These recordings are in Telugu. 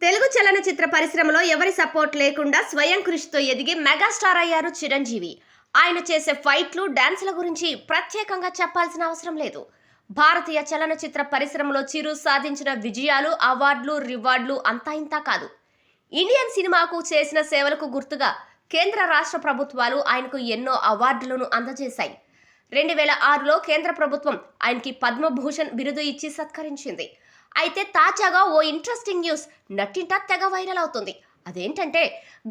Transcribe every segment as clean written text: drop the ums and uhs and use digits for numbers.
తెలుగు చలనచిత్ర పరిశ్రమలో ఎవరి సపోర్ట్ లేకుండా స్వయం కృషితో ఎదిగి మెగాస్టార్ అయ్యారు చిరంజీవి. ఆయన చేసే ఫైట్లు, డాన్సుల గురించి ప్రత్యేకంగా చెప్పాల్సిన అవసరం లేదు. భారతీయ చలనచిత్ర పరిశ్రమలో చిరు సాధించిన విజయాలు, అవార్డులు, రివార్డులు అంతా ఇంతా కాదు. ఇండియన్ సినిమాకు చేసిన సేవలకు గుర్తుగా కేంద్ర రాష్ట్ర ప్రభుత్వాలు ఆయనకు ఎన్నో అవార్డులను అందజేశాయి. 2006లో కేంద్ర ప్రభుత్వం ఆయనకి పద్మభూషణ్ బిరుదు ఇచ్చి సత్కరించింది. అయితే తాజాగా ఓ ఇంట్రెస్టింగ్ న్యూస్ నట్టింట తెగ వైరల్ అవుతుంది. అదేంటంటే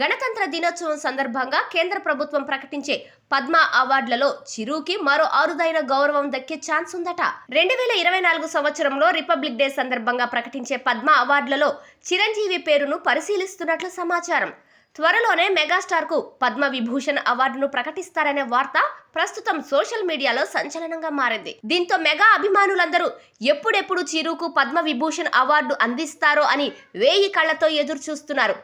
గణతంత్ర దినోత్సవం సందర్భంగా కేంద్ర ప్రభుత్వం ప్రకటించే పద్మ అవార్డులలో చిరుకి మరో అరుదైన గౌరవం దక్కే ఛాన్స్ ఉందట. 2024 సంవత్సరంలో రిపబ్లిక్ డే సందర్భంగా ప్రకటించే పద్మ అవార్డులలో చిరంజీవి పేరును పరిశీలిస్తున్నట్లు సమాచారం. త్వరలోనే మెగాస్టార్ కు పద్మ విభూషణ్ అవార్డును ప్రకటిస్తారనే వార్త ప్రస్తుతం సోషల్ మీడియాలో సంచలనంగా మారింది. దీంతో మెగా అభిమానులందరూ ఎప్పుడెప్పుడు చిరుకు పద్మ విభూషణ్ అవార్డు అందిస్తారో అని వేయి కళ్లతో ఎదురు చూస్తున్నారు.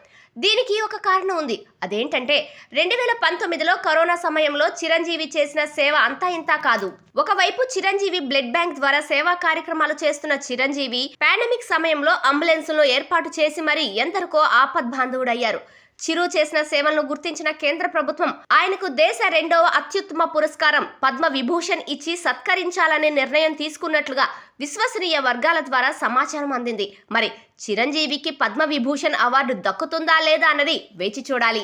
దీనికి ఒక కారణం ఉంది. అదేంటంటే 2019లో కరోనా సమయంలో చిరంజీవి చేసిన సేవ అంతా ఇంతా కాదు. ఒకవైపు చిరంజీవి బ్లడ్ బ్యాంక్ ద్వారా సేవా కార్యక్రమాలు చేస్తున్న చిరంజీవి పాండమిక్ సమయంలో అంబులెన్సులను ఏర్పాటు చేసి మరీ ఎందరికో ఆపద్బాంధవుడయ్యారు. చిరు చేసిన సేవలను గుర్తించిన కేంద్ర ప్రభుత్వం ఆయనకు దేశ 2వ అత్యుత్తమ పురస్కారం పద్మ విభూషణ్ ఇచ్చి సత్కరించాలనే నిర్ణయం తీసుకున్నట్లుగా విశ్వసనీయ వర్గాల ద్వారా సమాచారం అందింది. మరి చిరంజీవికి పద్మ విభూషణ్ అవార్డు దక్కుతుందా లేదా అన్నది వేచి చూడాలి.